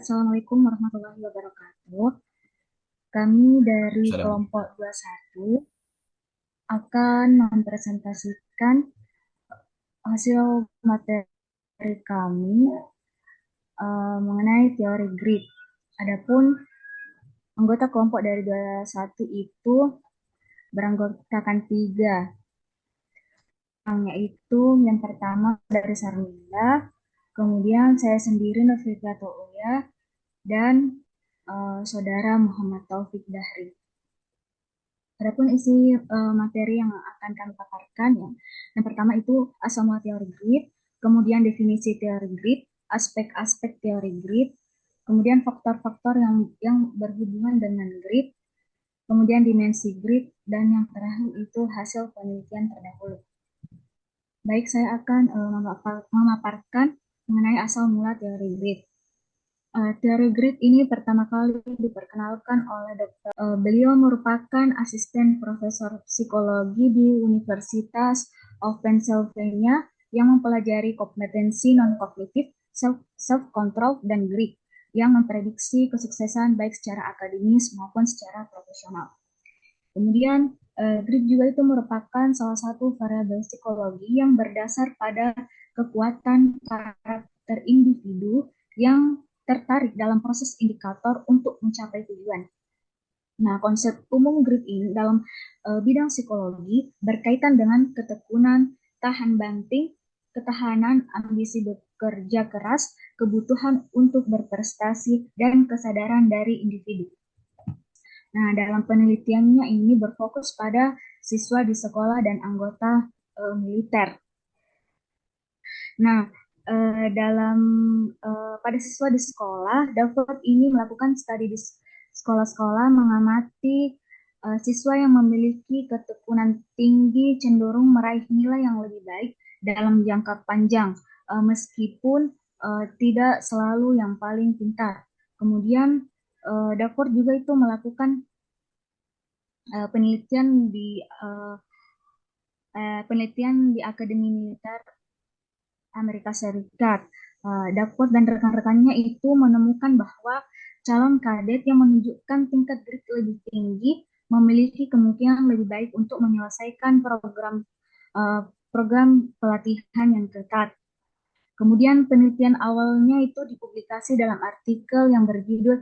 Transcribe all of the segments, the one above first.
Assalamualaikum warahmatullahi wabarakatuh. Kami dari Salam. kelompok 21 akan mempresentasikan hasil materi kami mengenai teori grid. Adapun anggota kelompok dari 21 itu beranggotakan tiga, yaitu yang pertama dari Sarmila, kemudian saya sendiri Novita Touya, dan saudara Muhammad Taufik Dahri. Adapun isi materi yang akan kami paparkan ya, yang pertama itu asal mula teori grid, kemudian definisi teori grid, aspek-aspek teori grid, kemudian faktor-faktor yang berhubungan dengan grid, kemudian dimensi grid, dan yang terakhir itu hasil penelitian terdahulu. Baik, saya akan memaparkan mengenai asal mula teori grid. Teori grid ini pertama kali diperkenalkan oleh Dr. Beliau merupakan asisten profesor psikologi di Universitas of Pennsylvania yang mempelajari kompetensi non-kognitif, self-control, dan grid yang memprediksi kesuksesan baik secara akademis maupun secara profesional. Kemudian, grid juga itu merupakan salah satu variabel psikologi yang berdasar pada kekuatan karakter individu yang tertarik dalam proses indikator untuk mencapai tujuan. Nah, konsep umum grid ini dalam bidang psikologi berkaitan dengan ketekunan, tahan banting, ketahanan, ambisi bekerja keras, kebutuhan untuk berprestasi, dan kesadaran dari individu. Nah, dalam penelitiannya ini berfokus pada siswa di sekolah dan anggota militer. Nah, dalam pada siswa di sekolah, David ini melakukan studi di sekolah-sekolah mengamati siswa yang memiliki ketekunan tinggi cenderung meraih nilai yang lebih baik dalam jangka panjang, meskipun tidak selalu yang paling pintar. Kemudian, David juga itu melakukan penelitian di Akademi Militer Amerika Serikat. Duckworth dan rekan-rekannya itu menemukan bahwa calon kadet yang menunjukkan tingkat grit lebih tinggi memiliki kemungkinan lebih baik untuk menyelesaikan uh, program pelatihan yang ketat. Kemudian penelitian awalnya itu dipublikasi dalam artikel yang berjudul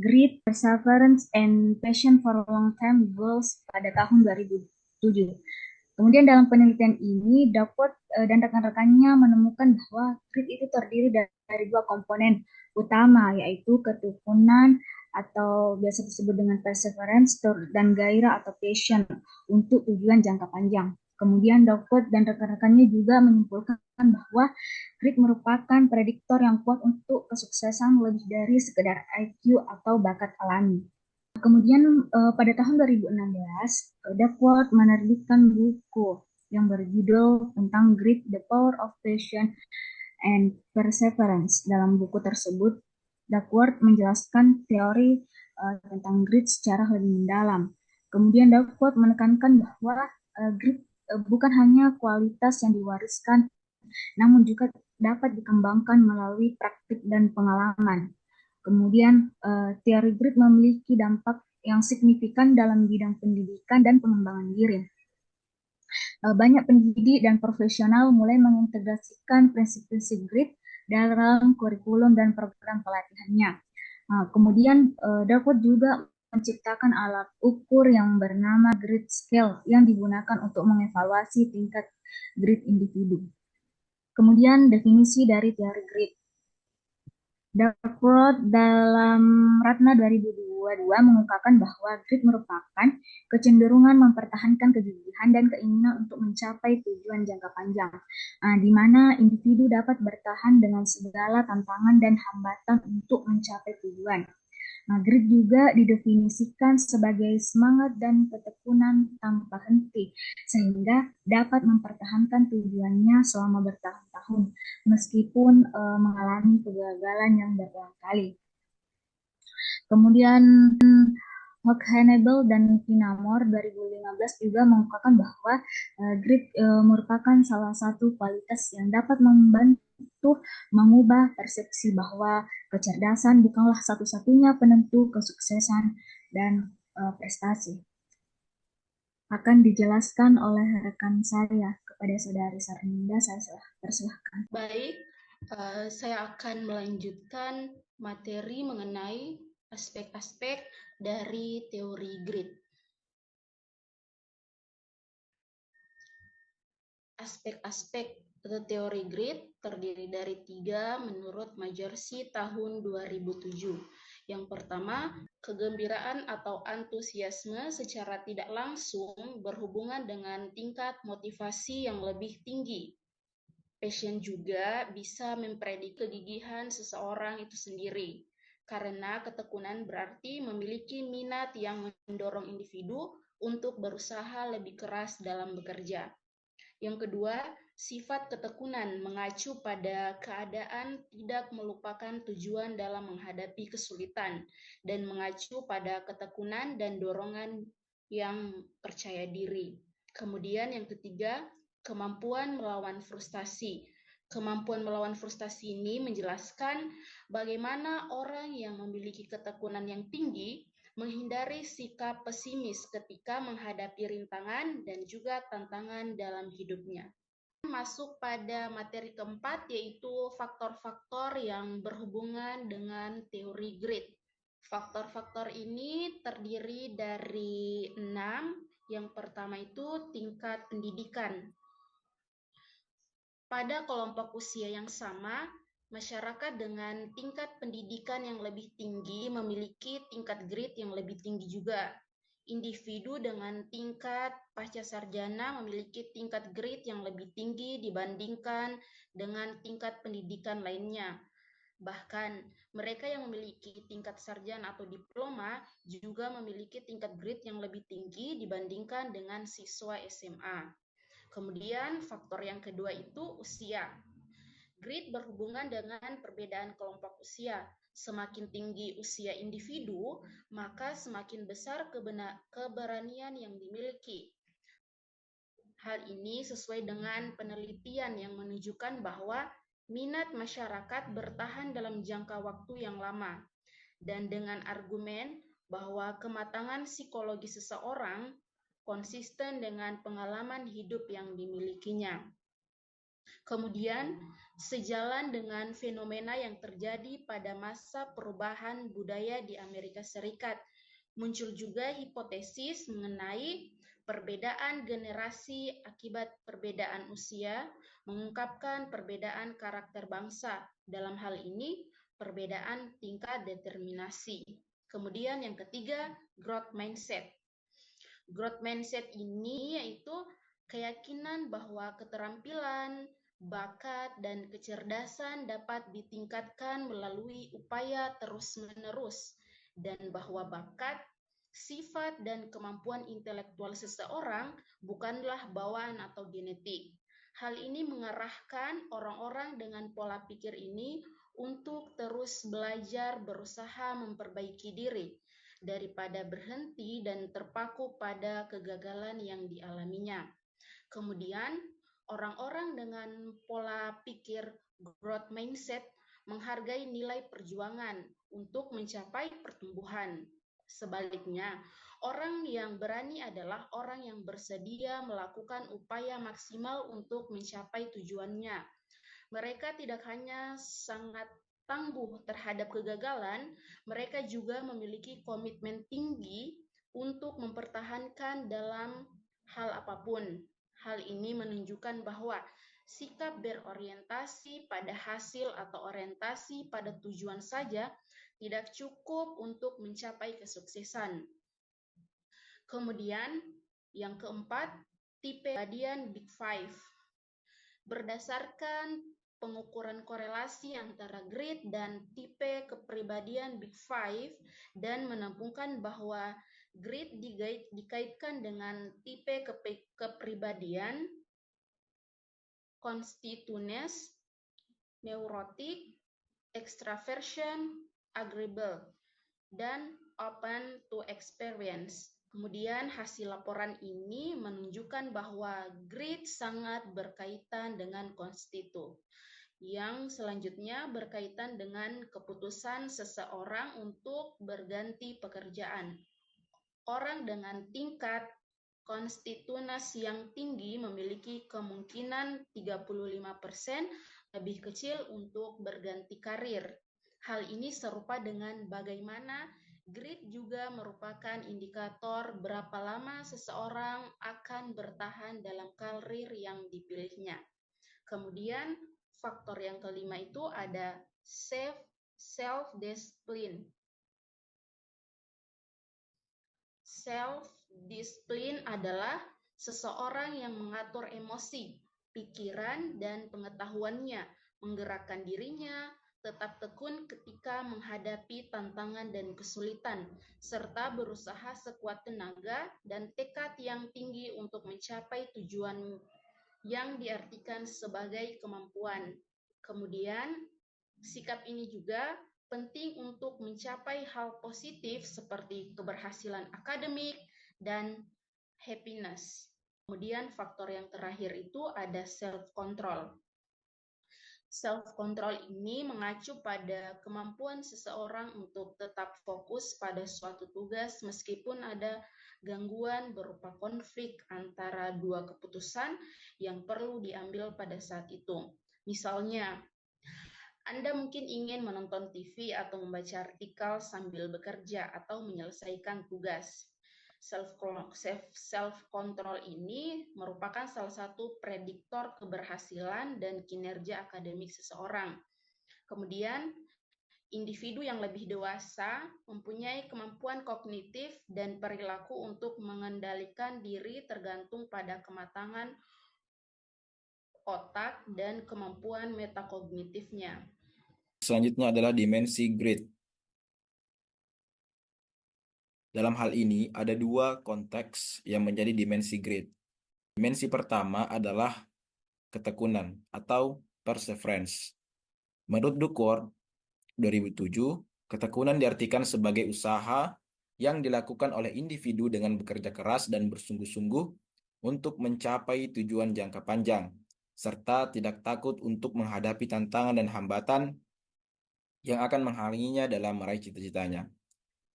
Grit, Perseverance, and Passion for Long-Term Goals pada tahun 2007. Kemudian dalam penelitian ini, Duckworth dan rekan-rekannya menemukan bahwa grit itu terdiri dari dua komponen utama, yaitu ketekunan atau biasa disebut dengan perseverance dan gairah atau passion untuk tujuan jangka panjang. Kemudian Duckworth dan rekan-rekannya juga menyimpulkan bahwa grit merupakan prediktor yang kuat untuk kesuksesan lebih dari sekedar IQ atau bakat alami. Kemudian pada tahun 2016, Duckworth menerbitkan buku yang berjudul tentang Grit, The Power of Passion and Perseverance. Dalam buku tersebut, Duckworth menjelaskan teori tentang grit secara lebih mendalam. Kemudian Duckworth menekankan bahwa grit bukan hanya kualitas yang diwariskan, namun juga dapat dikembangkan melalui praktik dan pengalaman. Kemudian, teori grit memiliki dampak yang signifikan dalam bidang pendidikan dan pengembangan diri. Banyak pendidik dan profesional mulai mengintegrasikan prinsip-prinsip grit dalam kurikulum dan program pelatihannya. Kemudian, Dartmouth juga menciptakan alat ukur yang bernama grit scale yang digunakan untuk mengevaluasi tingkat grit individu. Kemudian, definisi dari teori grit. Duckworth dalam Ratna 2022 mengungkapkan bahwa grit merupakan kecenderungan mempertahankan kegigihan dan keinginan untuk mencapai tujuan jangka panjang, di mana individu dapat bertahan dengan segala tantangan dan hambatan untuk mencapai tujuan. Grit juga didefinisikan sebagai semangat dan ketekunan tanpa henti, sehingga dapat mempertahankan tujuannya selama bertahun-tahun, meskipun mengalami kegagalan yang berulang kali. Kemudian Hockhanebel dan Finamore 2015 juga mengungkapkan bahwa grit merupakan salah satu kualitas yang dapat membantu itu mengubah persepsi bahwa kecerdasan bukanlah satu-satunya penentu kesuksesan dan prestasi. Akan dijelaskan oleh rekan saya kepada saudari Sarninda, saya persilahkan. Baik, saya akan melanjutkan materi mengenai aspek-aspek dari teori grit. Aspek-aspek teori grit terdiri dari 3 menurut Majersey tahun 2007. Yang pertama, kegembiraan atau antusiasme secara tidak langsung berhubungan dengan tingkat motivasi yang lebih tinggi. Passion juga bisa memprediksi kegigihan seseorang itu sendiri, karena ketekunan berarti memiliki minat yang mendorong individu untuk berusaha lebih keras dalam bekerja. Yang kedua, sifat ketekunan mengacu pada keadaan tidak melupakan tujuan dalam menghadapi kesulitan dan mengacu pada ketekunan dan dorongan yang percaya diri. Kemudian yang ketiga, kemampuan melawan frustasi. Kemampuan melawan frustasi ini menjelaskan bagaimana orang yang memiliki ketekunan yang tinggi menghindari sikap pesimis ketika menghadapi rintangan dan juga tantangan dalam hidupnya. Masuk pada materi keempat, yaitu faktor-faktor yang berhubungan dengan teori grit. Faktor-faktor ini terdiri dari 6. Yang pertama itu tingkat pendidikan. Pada kelompok usia yang sama, masyarakat dengan tingkat pendidikan yang lebih tinggi memiliki tingkat grit yang lebih tinggi juga. Individu dengan tingkat pasca sarjana memiliki tingkat grit yang lebih tinggi dibandingkan dengan tingkat pendidikan lainnya. Bahkan, mereka yang memiliki tingkat sarjana atau diploma juga memiliki tingkat grit yang lebih tinggi dibandingkan dengan siswa SMA. Kemudian faktor yang kedua itu usia. Grit berhubungan dengan perbedaan kelompok usia. Semakin tinggi usia individu, maka semakin besar keberanian yang dimiliki. Hal ini sesuai dengan penelitian yang menunjukkan bahwa minat masyarakat bertahan dalam jangka waktu yang lama. Dan dengan argumen bahwa kematangan psikologi seseorang konsisten dengan pengalaman hidup yang dimilikinya. Kemudian, sejalan dengan fenomena yang terjadi pada masa perubahan budaya di Amerika Serikat, muncul juga hipotesis mengenai perbedaan generasi akibat perbedaan usia, mengungkapkan perbedaan karakter bangsa. Dalam hal ini, perbedaan tingkat determinasi. Kemudian yang ketiga, growth mindset. Growth mindset ini yaitu keyakinan bahwa keterampilan, bakat, dan kecerdasan dapat ditingkatkan melalui upaya terus-menerus, dan bahwa bakat, sifat, dan kemampuan intelektual seseorang bukanlah bawaan atau genetik. Hal ini mengarahkan orang-orang dengan pola pikir ini untuk terus belajar, berusaha memperbaiki diri, daripada berhenti dan terpaku pada kegagalan yang dialaminya. Kemudian, orang-orang dengan pola pikir growth mindset menghargai nilai perjuangan untuk mencapai pertumbuhan. Sebaliknya, orang yang berani adalah orang yang bersedia melakukan upaya maksimal untuk mencapai tujuannya. Mereka tidak hanya sangat tangguh terhadap kegagalan, mereka juga memiliki komitmen tinggi untuk mempertahankan dalam hal apapun. Hal ini menunjukkan bahwa sikap berorientasi pada hasil atau orientasi pada tujuan saja tidak cukup untuk mencapai kesuksesan. Kemudian, yang keempat, tipe kepribadian Big Five. Berdasarkan pengukuran korelasi antara grit dan tipe kepribadian Big Five dan menemukan bahwa grit dikaitkan dengan tipe kepribadian constitutiveness, neurotic, extraversion, agreeable, dan open to experience. Kemudian hasil laporan ini menunjukkan bahwa grit sangat berkaitan dengan konstitu. Yang selanjutnya berkaitan dengan keputusan seseorang untuk berganti pekerjaan. Orang dengan tingkat konstitunas yang tinggi memiliki kemungkinan 35% lebih kecil untuk berganti karir. Hal ini serupa dengan bagaimana grit juga merupakan indikator berapa lama seseorang akan bertahan dalam karir yang dipilihnya. Kemudian faktor yang kelima itu ada self-discipline. Self-discipline adalah seseorang yang mengatur emosi, pikiran, dan pengetahuannya, menggerakkan dirinya, tetap tekun ketika menghadapi tantangan dan kesulitan, serta berusaha sekuat tenaga dan tekad yang tinggi untuk mencapai tujuan yang diartikan sebagai kemampuan. Kemudian, sikap ini juga penting untuk mencapai hal positif seperti keberhasilan akademik dan happiness. Kemudian faktor yang terakhir itu ada self-control. Self-control ini mengacu pada kemampuan seseorang untuk tetap fokus pada suatu tugas meskipun ada gangguan berupa konflik antara dua keputusan yang perlu diambil pada saat itu. Misalnya, Anda mungkin ingin menonton TV atau membaca artikel sambil bekerja atau menyelesaikan tugas. Self-control ini merupakan salah satu prediktor keberhasilan dan kinerja akademik seseorang. Kemudian, individu yang lebih dewasa mempunyai kemampuan kognitif dan perilaku untuk mengendalikan diri tergantung pada kematangan otak dan kemampuan metakognitifnya. Selanjutnya adalah dimensi grit. Dalam hal ini, ada dua konteks yang menjadi dimensi grit. Dimensi pertama adalah ketekunan atau perseverance. Menurut Duckworth 2007, ketekunan diartikan sebagai usaha yang dilakukan oleh individu dengan bekerja keras dan bersungguh-sungguh untuk mencapai tujuan jangka panjang, serta tidak takut untuk menghadapi tantangan dan hambatan yang akan menghalanginya dalam meraih cita-citanya.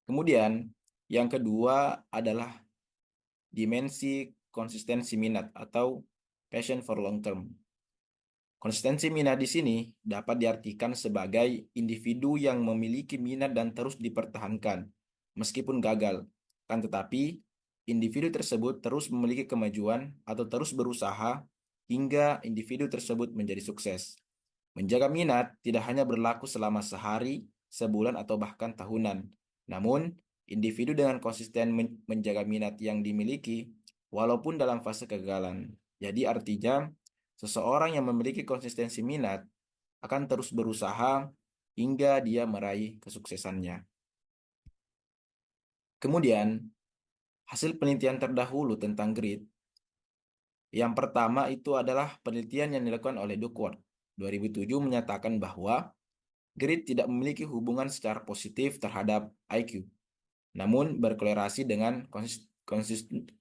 Kemudian, yang kedua adalah dimensi konsistensi minat atau passion for long term. Konsistensi minat di sini dapat diartikan sebagai individu yang memiliki minat dan terus dipertahankan, meskipun gagal. Kan tetapi, individu tersebut terus memiliki kemajuan atau terus berusaha hingga individu tersebut menjadi sukses. Menjaga minat tidak hanya berlaku selama sehari, sebulan, atau bahkan tahunan. Namun, individu dengan konsisten menjaga minat yang dimiliki, walaupun dalam fase kegagalan. Jadi artinya, seseorang yang memiliki konsistensi minat akan terus berusaha hingga dia meraih kesuksesannya. Kemudian, hasil penelitian terdahulu tentang grit, yang pertama itu adalah penelitian yang dilakukan oleh Duckworth 2007 menyatakan bahwa grit tidak memiliki hubungan secara positif terhadap IQ, namun berkolerasi dengan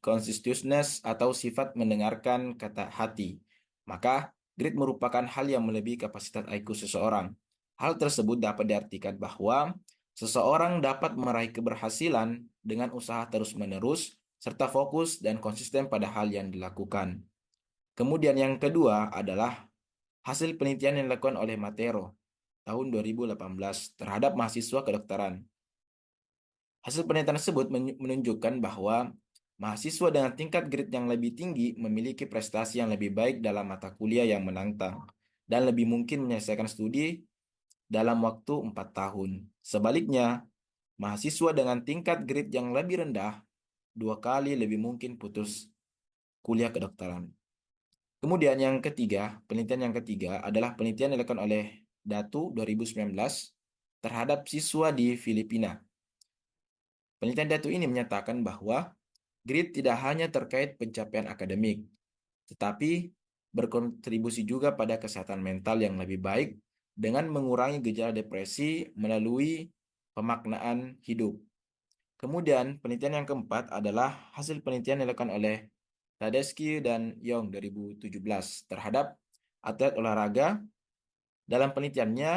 conscientiousness atau sifat mendengarkan kata hati. Maka, grit merupakan hal yang melebihi kapasitas IQ seseorang. Hal tersebut dapat diartikan bahwa seseorang dapat meraih keberhasilan dengan usaha terus-menerus, serta fokus dan konsisten pada hal yang dilakukan. Kemudian yang kedua adalah hasil penelitian yang dilakukan oleh Matero tahun 2018 terhadap mahasiswa kedokteran. Hasil penelitian tersebut menunjukkan bahwa mahasiswa dengan tingkat grit yang lebih tinggi memiliki prestasi yang lebih baik dalam mata kuliah yang menantang dan lebih mungkin menyelesaikan studi dalam waktu 4 tahun. Sebaliknya, mahasiswa dengan tingkat grit yang lebih rendah 2 kali lebih mungkin putus kuliah kedokteran. Kemudian yang ketiga, penelitian yang ketiga adalah penelitian yang dilakukan oleh Datu 2019 terhadap siswa di Filipina. Penelitian Datu ini menyatakan bahwa grit tidak hanya terkait pencapaian akademik, tetapi berkontribusi juga pada kesehatan mental yang lebih baik dengan mengurangi gejala depresi melalui pemaknaan hidup. Kemudian penelitian yang keempat adalah hasil penelitian yang dilakukan oleh Tedeschi dan Young 2017 terhadap atlet olahraga Dalam penelitiannya,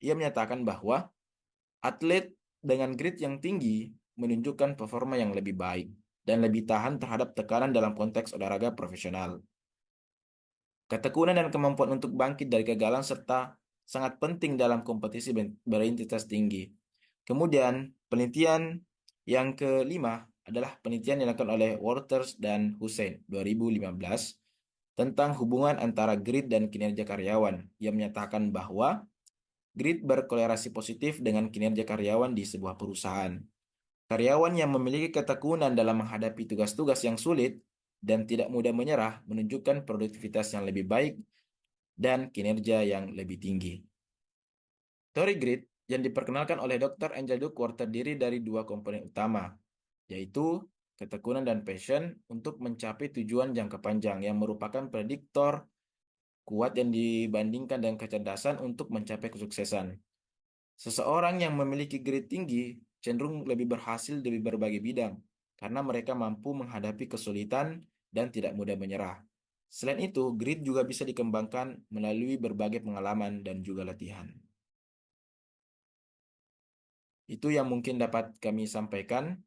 ia menyatakan bahwa atlet dengan grit yang tinggi menunjukkan performa yang lebih baik dan lebih tahan terhadap tekanan dalam konteks olahraga profesional. Ketekunan dan kemampuan untuk bangkit dari kegagalan serta sangat penting dalam kompetisi berintensitas tinggi. Kemudian, penelitian yang kelima adalah penelitian yang dilakukan oleh Waters dan Hussein 2015 tentang hubungan antara grit dan kinerja karyawan. Ia menyatakan bahwa grit berkorelasi positif dengan kinerja karyawan di sebuah perusahaan. Karyawan yang memiliki ketekunan dalam menghadapi tugas-tugas yang sulit dan tidak mudah menyerah menunjukkan produktivitas yang lebih baik dan kinerja yang lebih tinggi. Teori grit yang diperkenalkan oleh Dr. Angel Duckworth terdiri dari dua komponen utama, yaitu ketekunan dan passion untuk mencapai tujuan jangka panjang yang merupakan prediktor kuat yang dibandingkan dengan kecerdasan untuk mencapai kesuksesan. Seseorang yang memiliki grit tinggi cenderung lebih berhasil di berbagai bidang karena mereka mampu menghadapi kesulitan dan tidak mudah menyerah. Selain itu, grit juga bisa dikembangkan melalui berbagai pengalaman dan juga latihan. Itu yang mungkin dapat kami sampaikan.